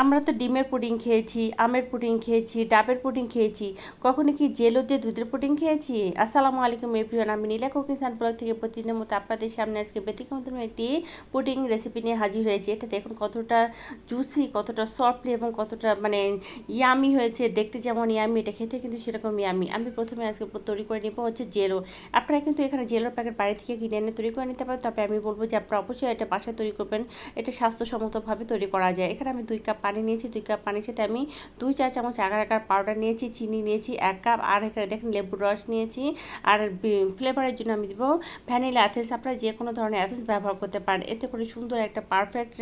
আমরা তো ডিমের পুডিং খেয়েছি, আমের পুডিং খেয়েছি, ডাবের পুডিং খেয়েছি, কখনো কি জেলো দিয়ে দুধের পুডিং খেয়েছি? আসসালামু আলাইকুম এভরিওয়ান, আমি নীলা কুকিং সান ব্লগ থেকে প্রতিদিনের মতো আপনাদের সামনে আজকে ব্যতিক্রমধর্মী একটি পুডিং রেসিপি নিয়ে হাজির হয়েছে। এটা দেখুন কতটা জুসি, কতটা সফটলি এবং কতটা মানে ইয়ামি হয়েছে। দেখতে যেমন ইয়ামি, এটা খেতে কিন্তু সেরকম ইয়ামি। আমি প্রথমে আজকে তৈরি করে নেবো হচ্ছে জেলো। আপনারা কিন্তু এখানে জেলোর প্যাকেট বাড়ি থেকে কিনে এনে তৈরি করে নিতে পারেন, তবে আমি বলবো যে আপনারা অবশ্যই এটা বাসায় তৈরি করবেন। এটা স্বাস্থ্যসম্মতভাবে তৈরি করা যায়। এখানে আমি 2 কাপ পানি নিয়েছি, 2 কাপ পানির সাথে আমি 2 চা চামচ আগার আগার পাউডার নিয়েছি, চিনি নিয়েছি 1 কাপ, আর এখানে দেখেন লেবুর রস নিয়েছি। আর ফ্লেভারের জন্য আমি দেবো ভ্যানিলা এসেন্স। আপনারা যে কোনো ধরনের এসেন্স ব্যবহার করতে পারেন, এতে করে সুন্দর একটা পারফেক্ট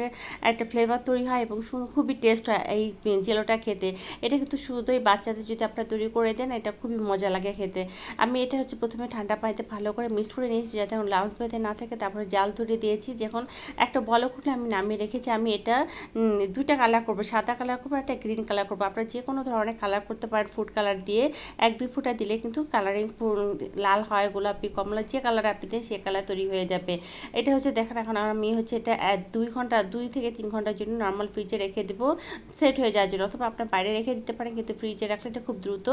একটা ফ্লেভার তৈরি হয় এবং খুবই টেস্ট হয় এই জেলোটা খেতে। এটা কিন্তু শুধুই বাচ্চাদের যদি আপনারা তৈরি করে দেন, এটা খুবই মজা লাগে খেতে। আমি এটা হচ্ছে প্রথমে ঠান্ডা পানিতে ভালো করে মিক্স করে নিয়েছি যাতে লামস বেঁধে না থাকে। তারপরে জাল ধরে দিয়েছি, যখন একটা বলক উঠলে আমি নামিয়ে রেখেছি। আমি এটা 2টা কালার করবো, সাদা কালার করবো, একটা গ্রিন কালার করবো। আপনারা যে কোনো ধরনের কালার করতে পারেন, ফুড কালার দিয়ে 1-2 ফোঁটা দিলে কিন্তু কালারিং লাল হয়, গোলাপি, কমলা, যে কালার আপনি দেন সে কালার তৈরি হয়ে যাবে। এটা হচ্ছে দেখেন, এখন আমি হচ্ছে এটা 2 থেকে 3 ঘন্টার জন্য নর্মাল ফ্রিজে রেখে দেবো সেট হয়ে যাওয়ার জন্য, অথবা আপনার বাইরে রেখে দিতে পারেন, কিন্তু ফ্রিজে রাখলে এটা খুব দ্রুত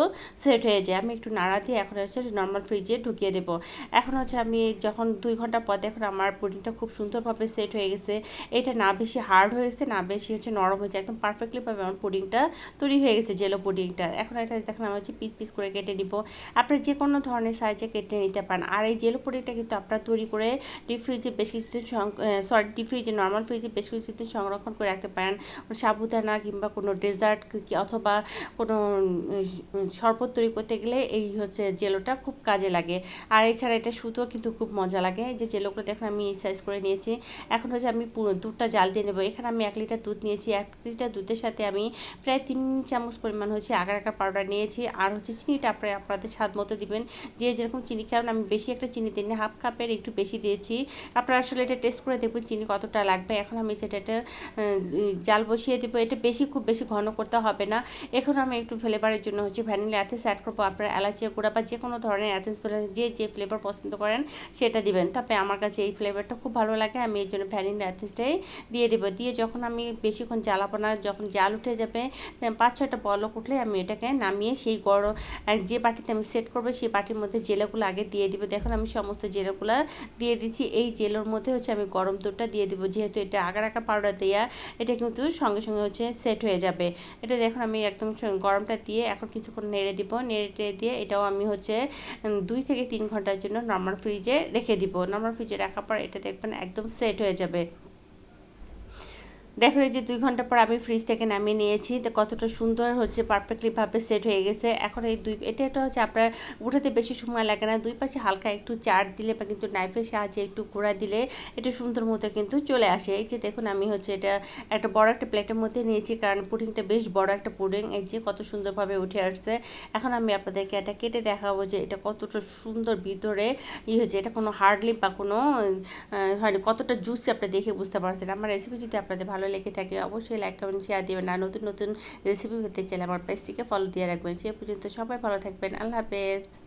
সেট হয়ে যায়। আমি একটু নাড়া দিয়ে এখন হচ্ছে নর্মাল ফ্রিজে ঢুকিয়ে দেবো। এখন হচ্ছে আমি যখন 2 ঘন্টা পর দেখুন আমার পুডিংটা খুব সুন্দরভাবে সেট হয়ে গেছে। এটা না বেশি হার্ড হয়েছে, না বেশি হচ্ছে নরম হয়েছে, একদম পারফেক্টলিভাবে আমার পুডিংটা তৈরি হয়ে গেছে, জেলো পুডিংটা। এখন এটা দেখুন আমি হচ্ছে পিস পিস করে কেটে নিব। আপনারা যে কোনো ধরনের সাইজে কেটে নিতে পারেন। আর এই জেলো পুডিংটা কিন্তু আপনারা তৈরি করে ডিপ ফ্রিজে বেশ কিছুদিন ডিপ ফ্রিজে নর্মাল ফ্রিজে বেশ কিছুদিন সংরক্ষণ করে রাখতে পারেন। সাবুদানা কিংবা কোনো ডেজার্ট অথবা কোনো শরবত তৈরি করতে গেলে এই হচ্ছে জেলোটা খুব কাজে লাগে। আর এছাড়া এটা শুধুও কিন্তু খুব মজা লাগে। এই যে জেলোগুলো দেখুন আমি এই সাইজ করে নিয়েছি। এখন হচ্ছে আমি পুরো দুধটা জাল দিয়ে নেবো। এখানে আমি 1 লিটার দুধ নিয়েছি। 1 লিটার দুধের সাথে আমি প্রায় 3 চামচ পরিমাণ হচ্ছে আগার আগার পাউডার নিয়েছি। আর হচ্ছে চিনিটা আপনাদের স্বাদ মতো দিবেন, যে যেরকম চিনি খাবেন। আমি বেশি একটা চিনি দিইনি, হাফ কাপের একটু বেশি দিয়েছি। আপনারা আসলে এটা টেস্ট করে দেখবেন চিনি কতটা লাগবে। এখন আমি এটা জাল বসিয়ে দেবো। এটা খুব বেশি ঘন করতে হবে না। এখন আমি একটু ফ্লেভারের জন্য হচ্ছে ভ্যানিলা এসেন্স অ্যাড করবো। আপনারা এলাচি গুঁড়া বা যে কোনো ধরনের এসেন্স যে ফ্লেভার পছন্দ করেন সেটা দিবেন। তবে আমার কাছে এই ফ্লেভারটা খুব ভালো লাগে, আমি এই জন্য ভ্যানিলা এসেন্সটাই দিয়ে দেবো। দিয়ে যখন আমি বেশিক্ষণ জ্বালাবো না, যখন জাল উঠে যাবে 5-6টা বলক উঠলে আমি এটাকে নামিয়ে সেই গরম যে বাটিতে আমি সেট করবো সেই বাটির মধ্যে জেলোগুলো আগে দিয়ে দিব। দেখুন আমি সমস্ত জেলোগুলো দিয়ে দিচ্ছি। এই জেলোর মধ্যে হচ্ছে আমি গরম দুধটা দিয়ে দিব, যেহেতু এটা আগার আগার পাউডার দেওয়া, এটা কিন্তু সঙ্গে সঙ্গে হচ্ছে সেট হয়ে যাবে। এটা দেখুন আমি একদম গরমটা দিয়ে এখন কিছুক্ষণ নেড়ে দিব। নেড়ে দিয়ে এটাও আমি হচ্ছে 2 থেকে 3 ঘন্টার জন্য নর্মাল ফ্রিজে রেখে দিব। নর্মাল ফ্রিজে রাখার পর এটা দেখবেন একদম সেট হয়ে যাবে। দেখো এই যে 2 ঘন্টা পর আমি ফ্রিজ থেকে নামিয়ে নিয়েছি, তো কতটা সুন্দর হচ্ছে পারফেক্টলিভাবে সেট হয়ে গেছে। এখন এই এটা হচ্ছে আপনার উঠাতে বেশি সময় লাগে না। 2 পাশে হালকা একটু চার দিলে বা কিন্তু নাইফের সাহায্যে একটু ঘোরা দিলে এটা সুন্দর মতো কিন্তু চলে আসে। এই যে দেখুন আমি হচ্ছে এটা একটা বড় একটা প্লেটের মধ্যে নিয়েছি, কারণ পুডিংটা বেশ বড় একটা পুডিং। এই যে কত সুন্দরভাবে উঠে আসছে। এখন আমি আপনাদেরকে এটা কেটে দেখাবো যে এটা কতটা সুন্দর ভিতরে হয়েছে। এটা কোনো হার্ডলি বা কোনো হয়নি, কতটা জুসি আপনি দেখে বুঝতে পারছেন। আমার রেসিপি যদি আপনাদের ভালো লেগে থাকে অবশ্যই লাইক কমেন্ট শেয়ার দিবেন। আর নতুন নতুন রেসিপি পেতে চাইলে আমার পেজটিকে ফলো দিয়ে রাখবেন। সে পর্যন্ত সবাই ভালো থাকবেন। আল্লাহ হাফেজ।